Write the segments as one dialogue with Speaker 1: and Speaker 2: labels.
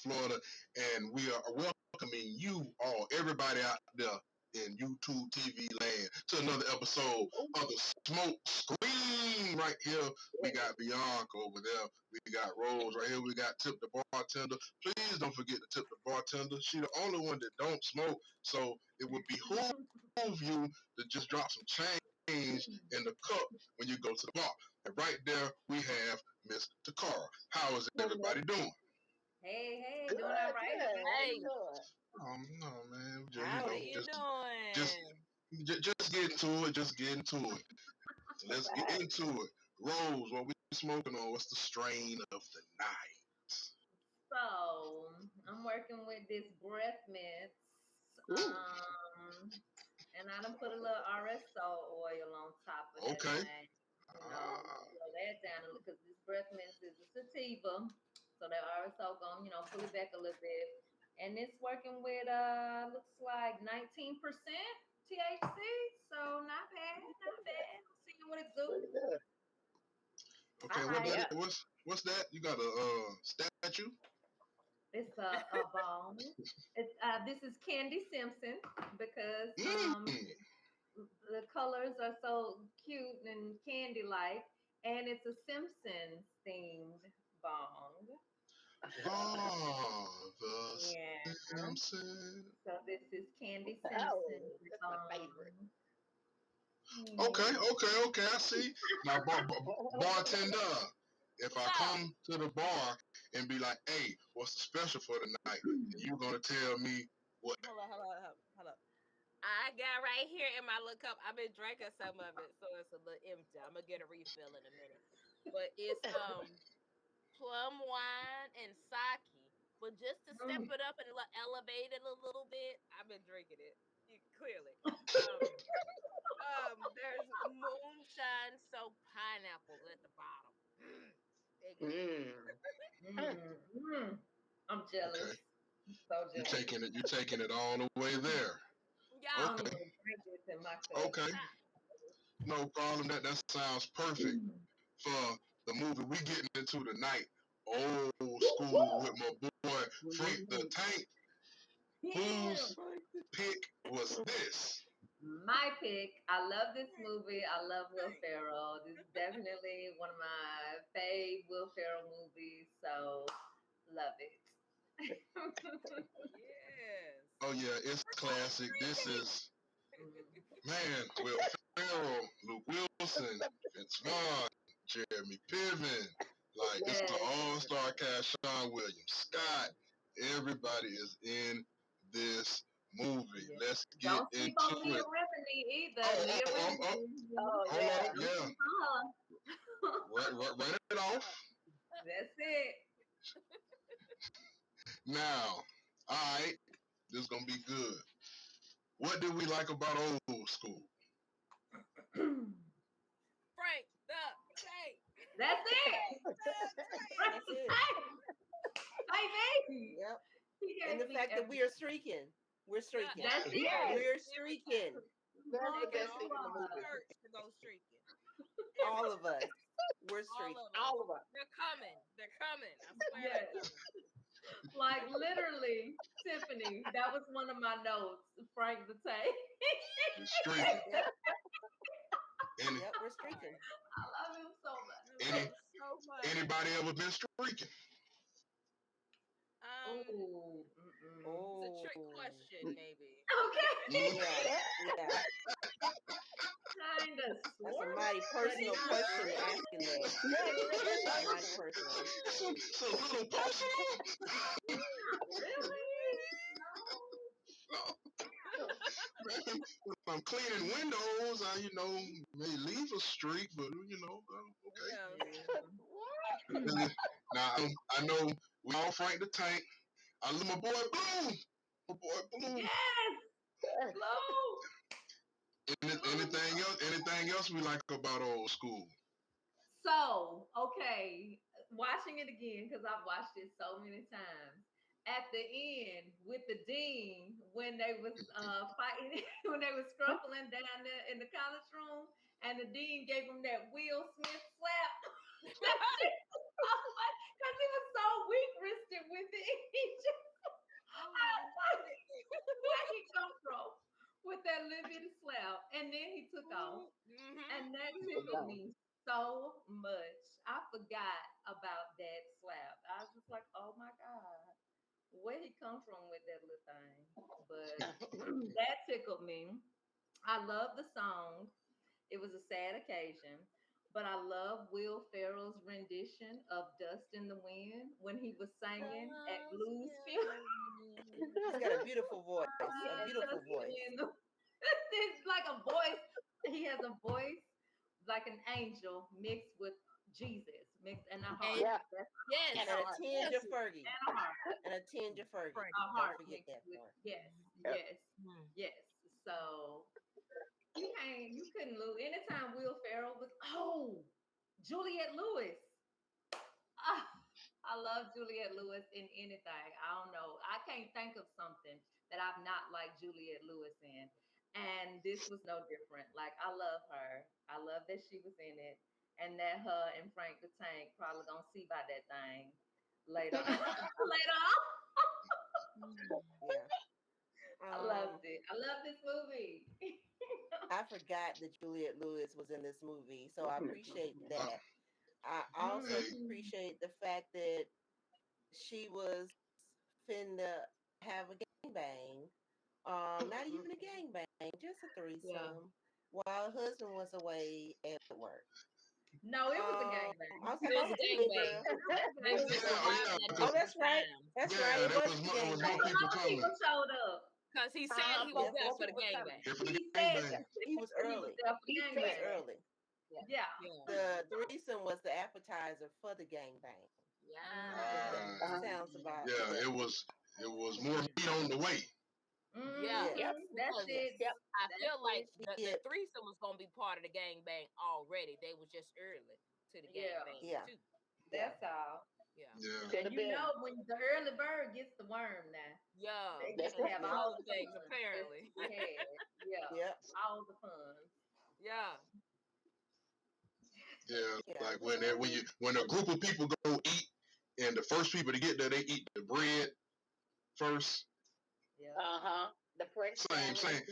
Speaker 1: Florida, and we are welcoming you all, everybody out there in YouTube TV land, to another episode of the Smoke Screen. Right here, we got Bianca over there. We got Rose right here. We got Tip the bartender. Please don't forget to tip the bartender. She the only one that don't smoke, so it would behoove you to just drop some change in the cup when you go to the bar. And right there, we have Miss Takara. How is everybody doing?
Speaker 2: Hey, doing all right.
Speaker 3: Hey,
Speaker 1: Oh no, man.
Speaker 3: how you
Speaker 1: just
Speaker 3: doing?
Speaker 1: just get into it. Just get into it. Let's get into it. Rose, what we smoking on? What's the strain of the night?
Speaker 2: So I'm working with this breath mints. And I done put a little RSO oil on top of that thing. Slow that down because this breath mints is a sativa. So that RSO gonna, pull it back a little bit. And it's working with looks like 19% THC. So not bad. See what it do.
Speaker 1: Okay, what's that? You got a statue?
Speaker 2: It's a ball. It's this is Candy Simpson because the colors are so cute and candy-like, and it's a Simpsons themed bong.
Speaker 1: Oh, the Simpsons.
Speaker 2: So this is Candy Simpson.
Speaker 3: That's my favorite.
Speaker 1: Okay. I see. Now, bartender, if I come to the bar and be like, "Hey, what's the special for tonight?" You gonna tell me what?
Speaker 3: Hold up. I got right here in my little cup. I've been drinking some of it, so it's a little empty. I'm gonna get a refill in a minute. But it's plum wine and sake. But just to step it up and elevate it a little bit, I've been drinking it. Clearly. There's moonshine soaked pineapple at the
Speaker 2: bottom. I'm jealous.
Speaker 1: Okay.
Speaker 2: So jealous.
Speaker 1: You're taking it all the way there.
Speaker 3: Yeah.
Speaker 1: Okay. No problem. That sounds perfect for the movie we getting into tonight. Old school with my boy Frank the Tank. Whose pick was this?
Speaker 2: My pick. I love this movie. I love Will Ferrell. This is definitely one of my fave Will Ferrell movies. So love it.
Speaker 3: Yes.
Speaker 1: Oh yeah, it's classic. This is Will Ferrell, Luke Wilson, Vince Vaughn, Jeremy Piven. Like it's an all-star cast. Sean William Scott. Everybody is in this movie. Let's get
Speaker 2: Don't sleep
Speaker 1: into
Speaker 2: on Leah
Speaker 1: it.
Speaker 2: Remini either.
Speaker 1: Write it off.
Speaker 2: That's it.
Speaker 1: Now, all right, this is gonna be good. What did we like about old school?
Speaker 3: Frank the Tank.
Speaker 2: That's it.
Speaker 4: That's it.
Speaker 2: Hi, baby.
Speaker 4: Yep. And the fact that we are streaking. We're streaking.
Speaker 2: That's it.
Speaker 4: We're streaking.
Speaker 3: That's the best thing in the movie. To go streaking.
Speaker 4: All of us. We're streaking.
Speaker 3: All of us. They're coming. I swear they're coming.
Speaker 2: Like literally, Tiffany, that was one of my notes. Frank the Tank.
Speaker 1: Streaking.
Speaker 4: Yep, we're streaking.
Speaker 2: I love him so much.
Speaker 1: Anybody ever been streaking?
Speaker 3: It's a trick question, maybe.
Speaker 2: Okay.
Speaker 4: Yeah.
Speaker 2: Kind of.
Speaker 4: That's a mighty personal question asking that. Mighty personal.
Speaker 1: It's a little personal.
Speaker 2: Really?
Speaker 1: No. Man, when I'm cleaning windows, I may leave a streak, but okay.
Speaker 3: Yeah.
Speaker 1: Now I know we all Frank the Tank. I love my boy Blue.
Speaker 2: Yes, Blue.
Speaker 1: Anything else we like about old school?
Speaker 2: So, okay, watching it again because I've watched it so many times. At the end with the dean when they was fighting, when they was scruffling down there in the college room, and the dean gave him that Will Smith slap because he was so weak-wristed with it. He just, where he come from with that little bitty slap, and then he took off, and that tickled me so much. I forgot about that slap. I was just like, oh my god, where he come from with that little thing? But that tickled me. I love the song. It was a sad occasion, but I love Will Ferrell's rendition of "Dust in the Wind" when he was singing at Blues Funeral.
Speaker 4: He's got a beautiful voice. A
Speaker 2: Yeah,
Speaker 4: beautiful
Speaker 2: "Dust in
Speaker 4: voice.
Speaker 2: the Wind." It's like a voice. He has a voice like an angel mixed with Jesus, mixed in a heart.
Speaker 3: Yes.
Speaker 4: And a tinge of Fergie.
Speaker 2: And a heart.
Speaker 4: And a tinge of Fergie.
Speaker 2: A
Speaker 4: Don't
Speaker 2: heart
Speaker 4: forget that
Speaker 2: with
Speaker 4: part.
Speaker 2: yes. So you couldn't lose. Anytime Will Ferrell was Juliette Lewis. Ah, I love Juliette Lewis in anything. I don't know. I can't think of something that I've not liked Juliette Lewis in. And this was no different. Like I love her. I love that she was in it. And that her and Frank the Tank probably gonna see about that thing later. Later on.
Speaker 4: Yeah.
Speaker 2: I loved it. I love this movie.
Speaker 4: I forgot that Juliette Lewis was in this movie, so I appreciate that. I also appreciate the fact that she was finna have a gangbang. Not even a gangbang, just a threesome. While her husband was away at work.
Speaker 2: No, it was a gangbang.
Speaker 4: I was like, oh,
Speaker 3: gangbang. They was just arriving at
Speaker 4: oh, that's right. That's right. It was a gangbang.
Speaker 2: More people showed up.
Speaker 3: Because he said he was there for the gangbang.
Speaker 2: He said
Speaker 4: he was early.
Speaker 2: He was
Speaker 4: early.
Speaker 2: Yeah.
Speaker 4: The threesome was the appetizer for the gangbang.
Speaker 3: Yeah.
Speaker 4: Sounds about
Speaker 1: it was more meat on the way.
Speaker 3: Yeah,
Speaker 2: that's it.
Speaker 3: I feel like the threesome was gonna be part of the gangbang already. They was just early to the gangbang too.
Speaker 2: That's all.
Speaker 3: Yeah.
Speaker 2: And you know when the early bird gets the worm now.
Speaker 3: Yeah.
Speaker 2: They get to have all the
Speaker 3: things
Speaker 2: fun.
Speaker 3: apparently.
Speaker 2: All the fun.
Speaker 3: Yeah.
Speaker 1: Yeah, like when a group of people go eat, and the first people to get there, they eat the bread first.
Speaker 2: Yeah.
Speaker 5: The French
Speaker 1: same concept.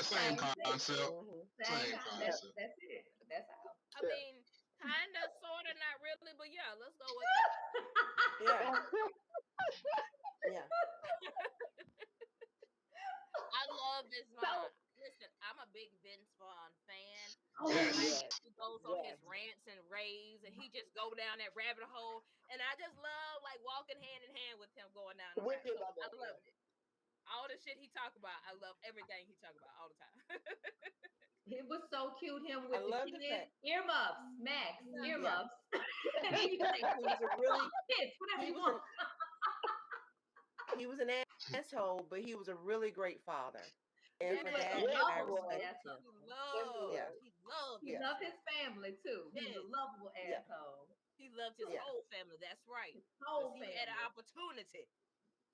Speaker 1: Same concept.
Speaker 2: That's it. That's how.
Speaker 3: I mean, kind of, sort of, not really, but yeah, let's go with that.
Speaker 4: Yeah.
Speaker 3: I love this one. Listen, I'm a big Vince Vaughn fan. He goes on his rants and raves, and he just go down that rabbit hole. And I just love like walking hand in hand with him going down. I loved it. All the shit he talked about, I love everything he talked about all the time.
Speaker 2: It was so cute. Him with the kids, earmuffs, Max, earmuffs. And he was a really
Speaker 4: he was an asshole, but he was a really great father. And for that, I respect him.
Speaker 2: He loved his family too. He was a lovable asshole.
Speaker 3: He loved his whole family. That's right.
Speaker 2: His whole
Speaker 3: he
Speaker 2: family
Speaker 3: had an opportunity.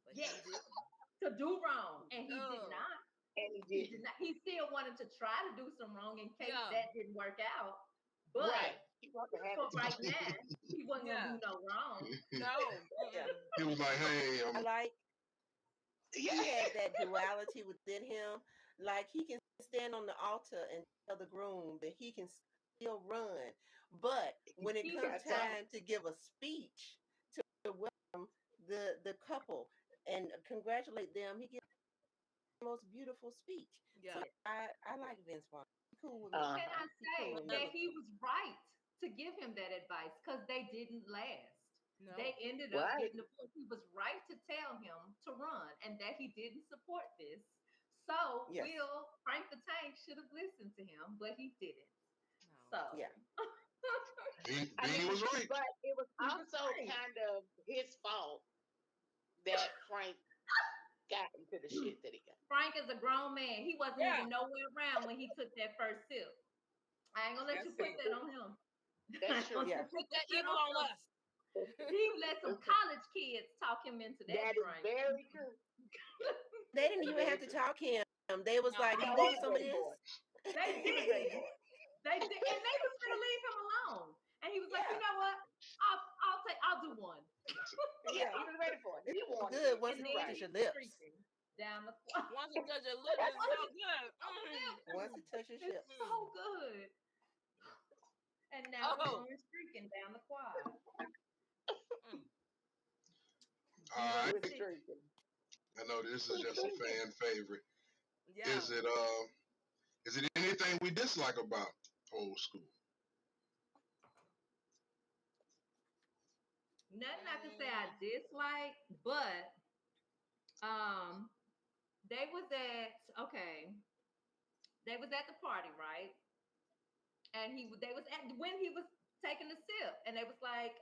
Speaker 3: But he didn't.
Speaker 2: To do wrong. And he did not. And he did not. He still wanted to try to do some wrong in case that didn't work out. But for right now, he wasn't gonna do no wrong.
Speaker 3: No.
Speaker 1: He was like, hey,
Speaker 4: I like he had that duality within him. Like he can stand on the altar and tell the groom that he can still run. But when it comes time to give a speech to welcome the couple and congratulate them, he gives the most beautiful speech.
Speaker 3: Yeah.
Speaker 4: So I like Vince Vaughn. Cool with me.
Speaker 2: Can I say that he was right to give him that advice because they didn't last. No. They ended up getting divorced. He was right to tell him to run and that he didn't support this. So Frank the Tank should have listened to him, but he didn't. No. So
Speaker 1: he was right.
Speaker 5: But it was also kind of his fault that Frank got into the shit that he got.
Speaker 2: Frank is a grown man. He wasn't even nowhere around when he took that first sip. I ain't gonna let you put that on him.
Speaker 5: That's true.
Speaker 3: Put that evil on us.
Speaker 2: He let some college kids talk him into that.
Speaker 5: That is very true.
Speaker 4: They didn't even have to talk him. They was like, "You want some of this?"
Speaker 2: They did. They did, and they was gonna leave him alone. And he was like, "You know what? I'll do one."
Speaker 5: Yeah, he was ready for it. He wanted
Speaker 4: good
Speaker 5: it.
Speaker 4: once
Speaker 5: You're
Speaker 4: it
Speaker 5: right.
Speaker 4: touches your lips.
Speaker 2: Down the quad.
Speaker 3: Once it touches your lips, it's so good.
Speaker 4: Once it touches your
Speaker 2: It's
Speaker 4: lips.
Speaker 2: so good. And now we're going streaking down the quad.
Speaker 1: All right.
Speaker 5: With the drinking.
Speaker 1: I know this is just a fan favorite.
Speaker 3: Yeah.
Speaker 1: Is it anything we dislike about old school?
Speaker 2: Nothing I can say I dislike, but they was at the party, right? And they was at when he was taking a sip, and they was like,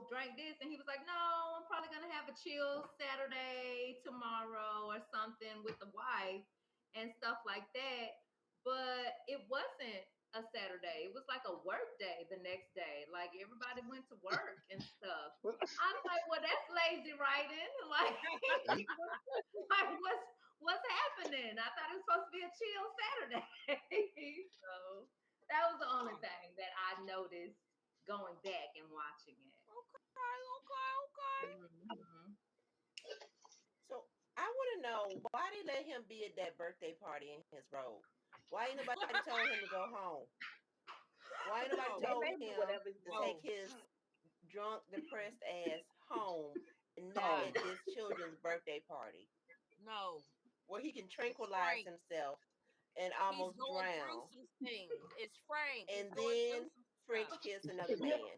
Speaker 2: drank this, and he was like, no, I'm probably gonna have a chill Saturday tomorrow or something with the wife and stuff like that. But it wasn't a Saturday. It was like a work day the next day. Like everybody went to work and stuff. I'm like, well, that's lazy writing. Like, what's happening? I thought it was supposed to be a chill Saturday. So that was the only thing that I noticed going back and watching it.
Speaker 3: Okay.
Speaker 2: Mm-hmm.
Speaker 4: So I want to know why they let him be at that birthday party in his robe. Why ain't nobody told him to go home? Why ain't nobody told him to take his drunk, depressed ass home and not at this children's birthday party?
Speaker 3: No.
Speaker 4: Where he can tranquilize himself and almost
Speaker 3: He's going
Speaker 4: drown.
Speaker 3: through some things. It's Frank.
Speaker 4: And then French kiss another man.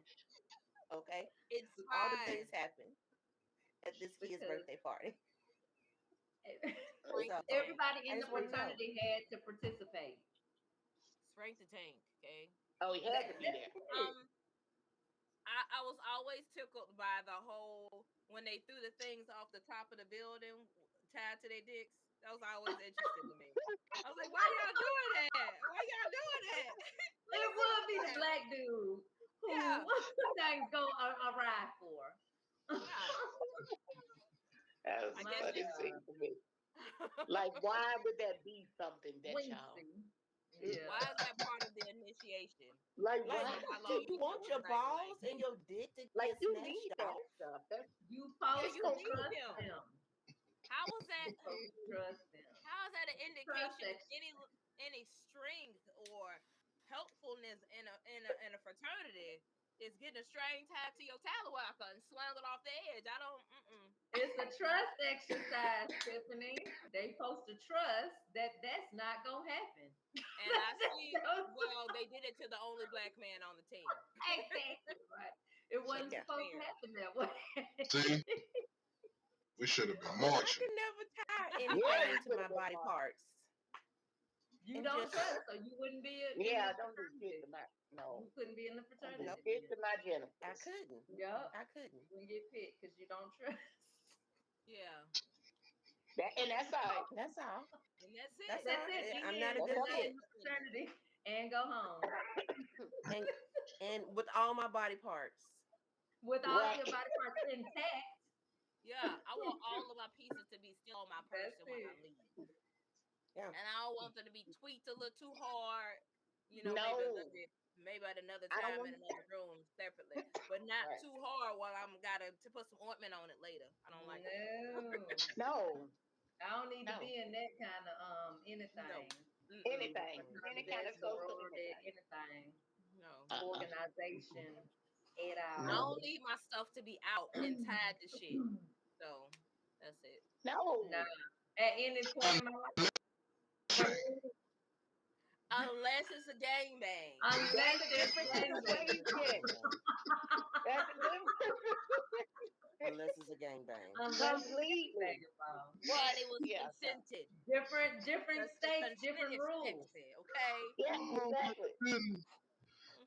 Speaker 4: Okay?
Speaker 3: It's
Speaker 4: all the things happen at this kid's birthday party.
Speaker 2: Everybody in the fraternity had to participate.
Speaker 3: Frank the Tank, okay?
Speaker 5: Oh, he had to be there.
Speaker 3: I was always tickled by the whole when they threw the things off the top of the building tied to their dicks. That was always interesting to me. I was like, why y'all doing that? Why y'all doing that?
Speaker 2: It would be the black dude who things go awry for.
Speaker 5: That was funny to me. Like, why would that be something that y'all?
Speaker 2: Yeah.
Speaker 3: Why is that part of the initiation?
Speaker 5: Like
Speaker 4: do you want your balls and your dick to get snatched off?
Speaker 2: You supposed to trust them.
Speaker 3: How was that?
Speaker 2: Trust them.
Speaker 3: How is that an indication of any strength or helpfulness in a fraternity? Is getting a string tied to your talawaka and swung it off the edge. I don't.
Speaker 2: It's a trust exercise, Tiffany. They supposed to trust that that's not gonna happen.
Speaker 3: And I see. Well, they did it to the only black man on the team.
Speaker 2: Exactly right. It wasn't supposed to happen that way.
Speaker 1: See, we should have been marching.
Speaker 4: I could never tie anything to my body parts.
Speaker 2: You don't trust, so you wouldn't be.
Speaker 5: Don't do shit to my. No,
Speaker 2: you couldn't be in the fraternity.
Speaker 5: No, shit to my genitals.
Speaker 4: I couldn't.
Speaker 2: Yep,
Speaker 4: I couldn't.
Speaker 2: You wouldn't get picked because you don't trust.
Speaker 3: Yeah.
Speaker 5: That's all.
Speaker 4: That's all.
Speaker 3: And that's it.
Speaker 4: That's it. I'm not a good fit.
Speaker 2: Fraternity and go home.
Speaker 4: and with all my body parts.
Speaker 2: With all of your body parts intact.
Speaker 3: Yeah, I want all of my pieces to be still on my person when I leave.
Speaker 4: Yeah.
Speaker 3: And I don't want them to be tweaked a little too hard. You know, maybe at another time in another room separately, but not too hard while I'm gotta to put some ointment on it later. I don't like
Speaker 2: it.
Speaker 5: No.
Speaker 2: I don't need to be in that kind of anything.
Speaker 5: No. Anything. Any kind of social
Speaker 2: anything.
Speaker 3: No.
Speaker 2: Organization.
Speaker 3: I don't need my stuff to be out and tied to shit. So that's it.
Speaker 5: No.
Speaker 2: At any point in my life.
Speaker 3: Unless it's a gangbang.
Speaker 2: Unless it's a gangbang.
Speaker 5: That's a difference.
Speaker 4: Unless it's a gangbang.
Speaker 5: Completely.
Speaker 3: And it was consented.
Speaker 2: Different states, different rules.
Speaker 3: Okay.
Speaker 5: Yeah, exactly.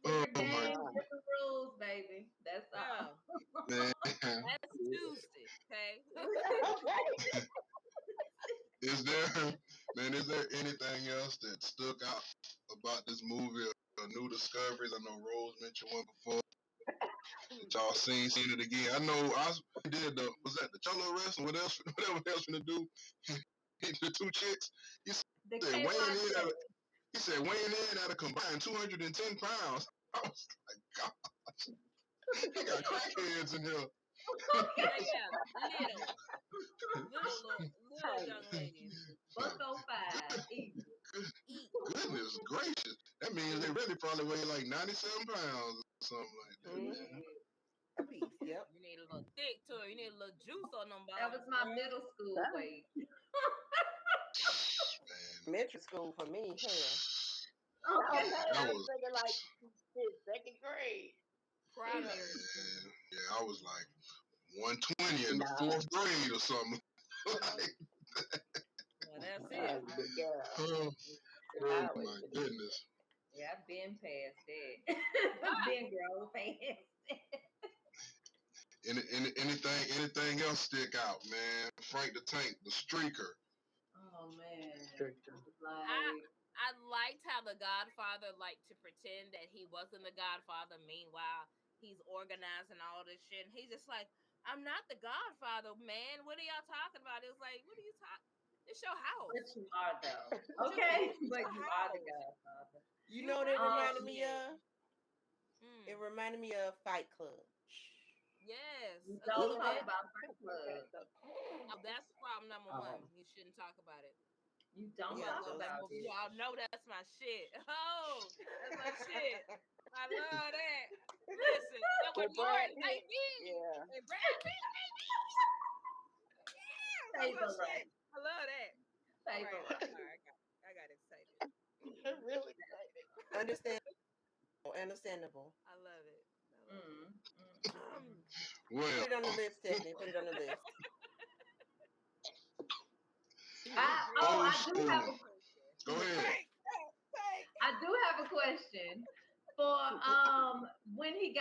Speaker 2: Different games, different rules, baby. That's all.
Speaker 3: That's Tuesday. Okay.
Speaker 1: Is there anything else that stuck out about this movie or new discoveries? I know Rose mentioned one before. Y'all seen it again. I know I did was that the cello wrestling? Whatever else gonna do? The two chicks. He said weighing in at a combined 210 pounds. I was like, God. He got crackheads in here.
Speaker 3: Yeah. Little young ladies.
Speaker 2: $1.05 easy.
Speaker 3: Eat.
Speaker 1: Goodness gracious. That means they really probably weigh like 97 pounds or something like that, man.
Speaker 4: A piece. Yep.
Speaker 3: You need a little thick to it. You need a little juice on them bones.
Speaker 2: That was my
Speaker 3: girl.
Speaker 2: middle school weight.
Speaker 1: Man.
Speaker 4: Elementary school for me. Hell.
Speaker 5: Okay,
Speaker 1: That
Speaker 5: I was
Speaker 1: was
Speaker 5: thinking like second grade.
Speaker 3: Primary school.
Speaker 1: yeah, I was like 120 in the
Speaker 5: No.
Speaker 1: 4th grade or something.
Speaker 3: Well, that's
Speaker 5: I
Speaker 3: it.
Speaker 5: was a big girl.
Speaker 1: oh
Speaker 5: I was
Speaker 1: my goodness.
Speaker 2: Yeah, I've been past that. I've been grown past that.
Speaker 1: Anything else stick out, man? Frank the Tank, the streaker.
Speaker 2: Oh man.
Speaker 3: I
Speaker 2: Like
Speaker 3: I liked how the Godfather liked to pretend that he wasn't the Godfather. Meanwhile, he's organizing all this shit. And he's just like, I'm not the Godfather, man. What are y'all talking about? It was like, what are you talking? It's your house.
Speaker 2: but you are though. Okay, but you are the Godfather.
Speaker 4: You know what it reminded me
Speaker 3: shit.
Speaker 4: of? It reminded me of Fight Club.
Speaker 3: Yes.
Speaker 2: You
Speaker 3: A
Speaker 2: don't
Speaker 3: little
Speaker 2: talk
Speaker 3: bit.
Speaker 2: about Fight Club.
Speaker 3: Oh, that's problem number one. You shouldn't talk about it.
Speaker 2: You don't
Speaker 4: Yeah,
Speaker 2: talk
Speaker 3: Love
Speaker 2: about
Speaker 3: that movie.
Speaker 2: it.
Speaker 3: You all know that's my shit. Oh, that's my shit. I love that. Listen, and when
Speaker 5: With Brad
Speaker 3: Jordan,
Speaker 5: Pitt.
Speaker 3: baby,
Speaker 5: Yeah.
Speaker 3: and Brad Pitt, that's my
Speaker 2: Favorite.
Speaker 3: shit. I love that. All right,
Speaker 2: Favorite.
Speaker 3: sorry, I got excited.
Speaker 5: Really excited.
Speaker 4: Understandable.
Speaker 3: I love it.
Speaker 1: Well,
Speaker 4: Put it on the list, Stephanie. Put it on the list.
Speaker 2: I do have a
Speaker 1: Go ahead.
Speaker 2: I do have a question for when he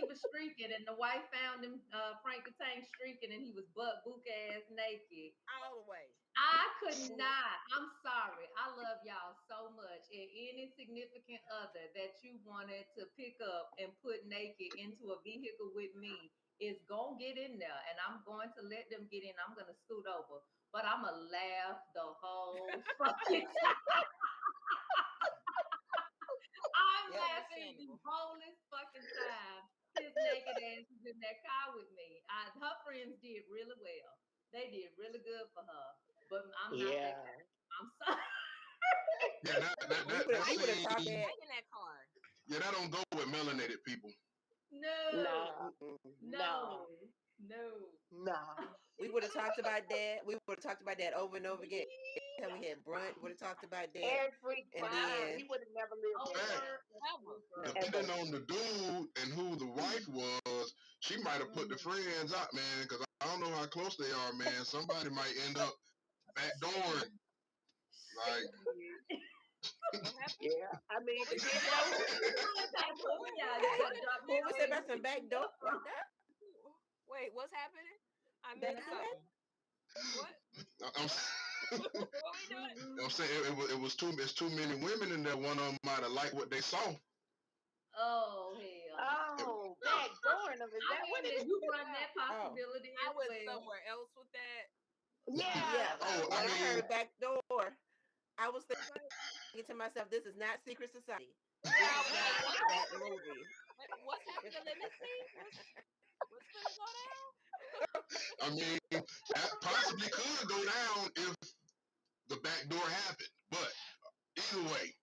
Speaker 2: was streaking and the wife found him Frank the Tank streaking and he was butt book ass naked.
Speaker 3: All the way.
Speaker 2: I could not. I'm sorry. I love y'all so much. And any significant other that you wanted to pick up and put naked into a vehicle with me is gonna get in there, and I'm going to let them get in. I'm gonna scoot over, but I'm gonna laugh the whole fucking time. I'm laughing the wholest fucking time. His naked ass is in that car with me. Her friends did really well. They did really good for her. But I'm not that guy. I'm sorry.
Speaker 1: Yeah,
Speaker 4: we would have talked
Speaker 3: in that car.
Speaker 1: Yeah, that don't go with melanated people.
Speaker 2: No.
Speaker 4: We would have talked about that. We would have talked about that over and over again. Every time we had brunch, we would have talked about that.
Speaker 5: Every time. He would have never lived that.
Speaker 1: Depending on the dude and who the wife was, she might have put the friends out, man, because I don't know how close they are, man. Somebody might end up backdooring. Like,
Speaker 5: yeah, I mean,
Speaker 4: what was it about some backdoor?
Speaker 3: Wait, what's happening? I missed something. What? What we doing?
Speaker 1: I'm saying it's too many women in there. One of them might have liked what they saw.
Speaker 2: Oh hell!
Speaker 5: Oh, backdooring them. Is that what it is?
Speaker 2: You run that possibility?
Speaker 3: I was somewhere else with that.
Speaker 4: Yeah.
Speaker 1: Oh,
Speaker 4: when I heard backdoor, I was thinking to myself, "This is not Secret Society. This is not that movie."
Speaker 3: What's happening? Let me see. What's gonna go down?
Speaker 1: I mean, that possibly could go down if the back door happened. But either way,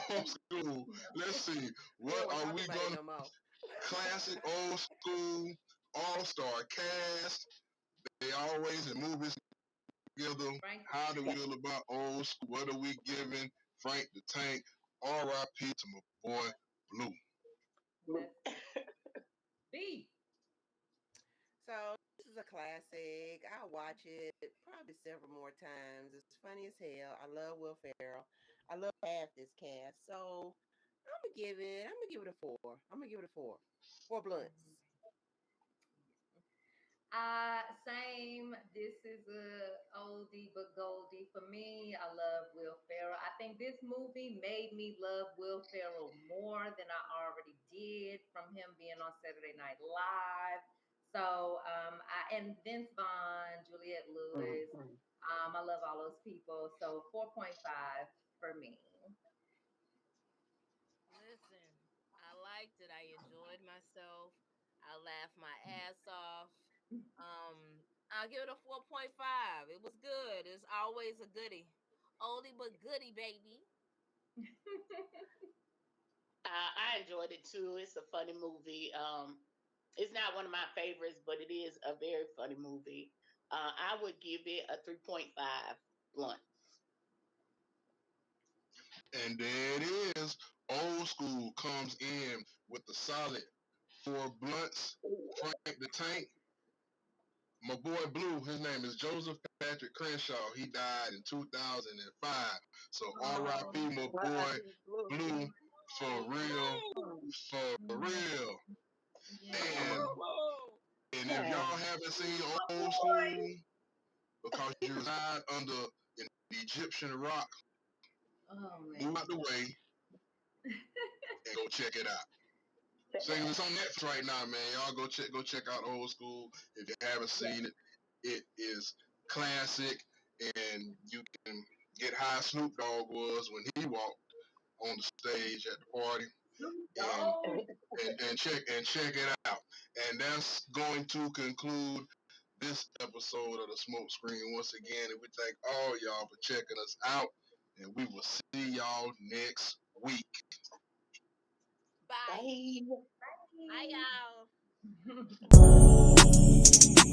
Speaker 1: old school. Let's see. What are we gonna? Classic, old school, all-star cast. They always in movies together. How do we feel about old school? What are we giving Frank the Tank? R.I.P. to my boy Blue.
Speaker 2: B.
Speaker 4: So this is a classic. I'll watch it probably several more times. It's funny as hell. I love Will Ferrell. I love half this cast. So I'm gonna give it a 4. I'm gonna give it a 4. 4 blunts.
Speaker 2: Same. This is a oldie but goldie for me. I love Will Ferrell. I think this movie made me love Will Ferrell more than I already did from him being on Saturday Night Live. So, and Vince Vaughn, Juliette Lewis. I love all those people. So 4.5 for me.
Speaker 3: Listen, liked it. I enjoyed myself. I laughed my ass off. I'll give it a 4.5. It was good. It's always a goodie. Oldie but goodie, baby.
Speaker 5: I enjoyed it too. It's a funny movie. It's not one of my favorites, but it is a very funny movie. I would give it a 3.5 blunt.
Speaker 1: And there it is. Old school comes in with the solid 4 blunts. Frank the Tank. My boy Blue, his name is Joseph Patrick Crenshaw. He died in 2005. So R.I.P. my boy Blue, for real, for real.
Speaker 2: Yeah.
Speaker 1: And if y'all
Speaker 5: Yeah.
Speaker 1: haven't seen
Speaker 2: My
Speaker 1: Old
Speaker 2: boy.
Speaker 1: School because you reside under an Egyptian rock,
Speaker 2: Oh
Speaker 1: move
Speaker 2: man.
Speaker 1: out the way and go check it out. Saying it's on Netflix right now, man. Y'all go check out Old School if you haven't seen it. It is classic, and you can get how Snoop Dogg was when he walked on the stage at the party, and
Speaker 2: Dog.
Speaker 1: check it out. And that's going to conclude this episode of the Smoke Screen once again. And we thank all y'all for checking us out, and we will see y'all next week.
Speaker 3: Bye.
Speaker 5: Bye.
Speaker 3: Bye, y'all.